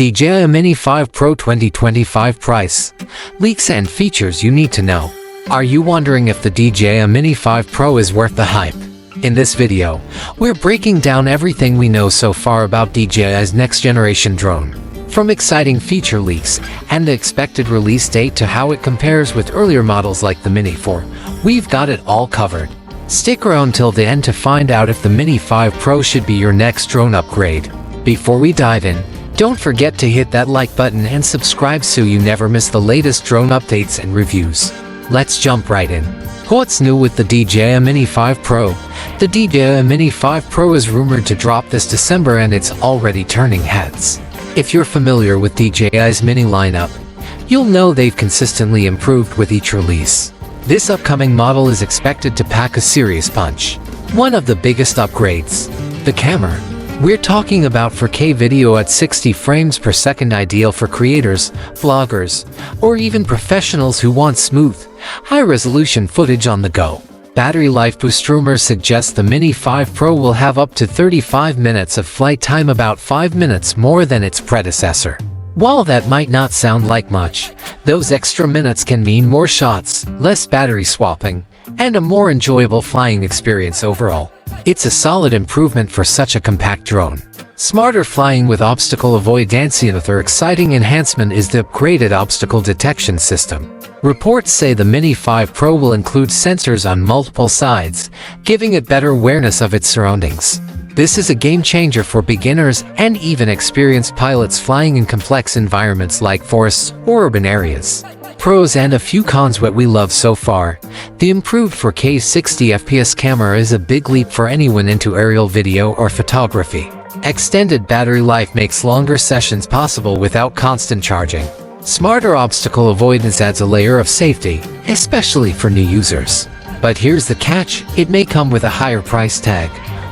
DJI Mini 5 Pro 2025 price, leaks and features you need to know. Are you wondering if the DJI Mini 5 Pro is worth the hype? In this video, we're breaking down everything we know so far about DJI's next-generation drone. From exciting feature leaks and the expected release date to how it compares with earlier models like the Mini 4, we've got it all covered. Stick around till the end to find out if the Mini 5 Pro should be your next drone upgrade. Before we dive in, don't forget to hit that like button and subscribe so you never miss the latest drone updates and reviews. Let's jump right in. What's new with the DJI Mini 5 Pro? The DJI Mini 5 Pro is rumored to drop this December and it's already turning heads. If you're familiar with DJI's Mini lineup, you'll know they've consistently improved with each release. This upcoming model is expected to pack a serious punch. One of the biggest upgrades, the camera. We're talking about 4K video at 60 frames per second, ideal for creators, vloggers, or even professionals who want smooth, high-resolution footage on the go. Battery life boost. Rumors suggest the Mini 5 Pro will have up to 35 minutes of flight time, about 5 minutes more than its predecessor. While that might not sound like much, those extra minutes can mean more shots, less battery swapping, and a more enjoyable flying experience overall. It's a solid improvement for such a compact drone. Smarter flying with obstacle avoidance. Another exciting enhancement is the upgraded obstacle detection system. Reports say the Mini 5 Pro will include sensors on multiple sides, giving it better awareness of its surroundings. This is a game changer for beginners and even experienced pilots flying in complex environments like forests or urban areas. Pros and a few cons. What we love so far: the improved 4K 60 FPS camera is a big leap for anyone into aerial video or photography. Extended battery life makes longer sessions possible without constant charging. Smarter obstacle avoidance adds a layer of safety, especially for new users. But here's the catch: it may come with a higher price tag,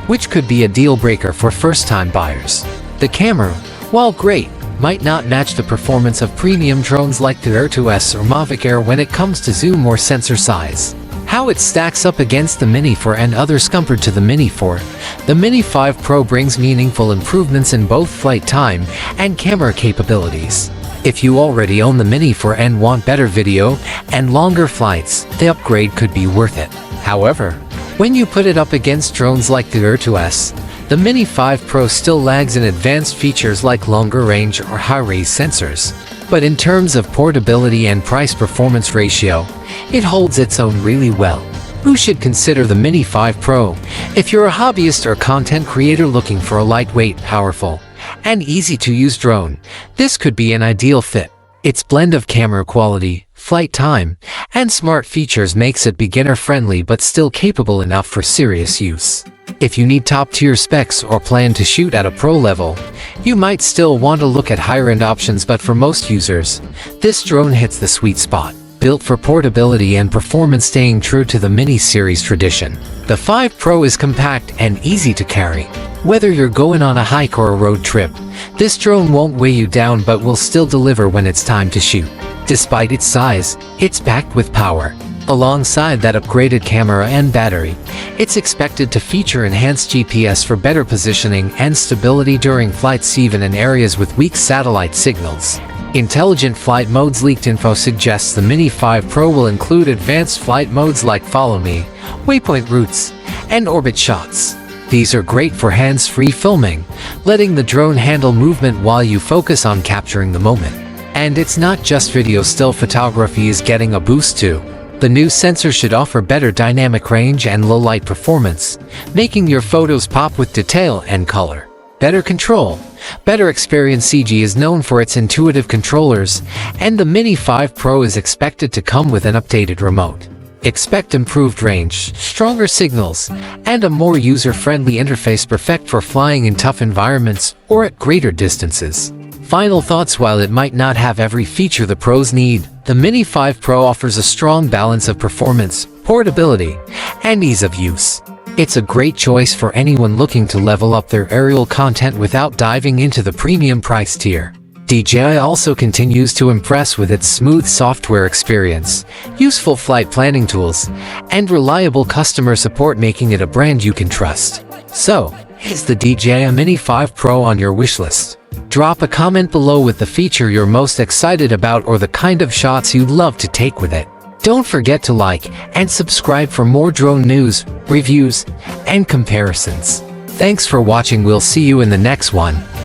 which could be a deal breaker for first-time buyers. The camera, while great, might not match the performance of premium drones like the enthusiast or Mavic Air when it comes to zoom or sensor size. How it stacks up against the Mini 4 and others. Compared to the Mini 4, the Mini 5 Pro brings meaningful improvements in both flight time and camera capabilities. If you already own the Mini 4 and want better video and longer flights, the upgrade could be worth it. However, when you put it up against drones like the enthusiast, the Mini 5 Pro still lags in advanced features like longer range or high-res sensors. But in terms of portability and price-performance ratio, it holds its own really well. Who should consider the Mini 5 Pro? If you're a hobbyist or content creator looking for a lightweight, powerful, and easy-to-use drone, this could be an ideal fit. Its blend of camera quality, flight time, and smart features makes it beginner-friendly but still capable enough for serious use. If you need top-tier specs or plan to shoot at a pro level, you might still want to look at higher-end options, but for most users, this drone hits the sweet spot. Built for portability and performance, staying true to the Mini series tradition, the 5 Pro is compact and easy to carry. Whether you're going on a hike or a road trip, this drone won't weigh you down but will still deliver when it's time to shoot. Despite its size, it's packed with power. Alongside that upgraded camera and battery, it's expected to feature enhanced GPS for better positioning and stability during flights, even in areas with weak satellite signals. Intelligent flight modes. Leaked info suggests the Mini 5 Pro will include advanced flight modes like Follow Me, Waypoint Routes, and Orbit Shots. These are great for hands-free filming, letting the drone handle movement while you focus on capturing the moment. And it's not just video, still photography is getting a boost too. The new sensor should offer better dynamic range and low-light performance, making your photos pop with detail and color. Better control, better experience. CG is known for its intuitive controllers, and the Mini 5 Pro is expected to come with an updated remote. Expect improved range, stronger signals, and a more user-friendly interface, perfect for flying in tough environments or at greater distances. Final thoughts: while it might not have every feature the pros need, the Mini 5 Pro offers a strong balance of performance, portability, and ease of use. It's a great choice for anyone looking to level up their aerial content without diving into the premium price tier. DJI also continues to impress with its smooth software experience, useful flight planning tools, and reliable customer support, making it a brand you can trust. So, Is the DJI Mini 5 Pro on your wishlist? Drop a comment below with the feature you're most excited about or the kind of shots you'd love to take with it. Don't forget to like and subscribe for more drone news, reviews, and comparisons. Thanks for watching. We'll see you in the next one.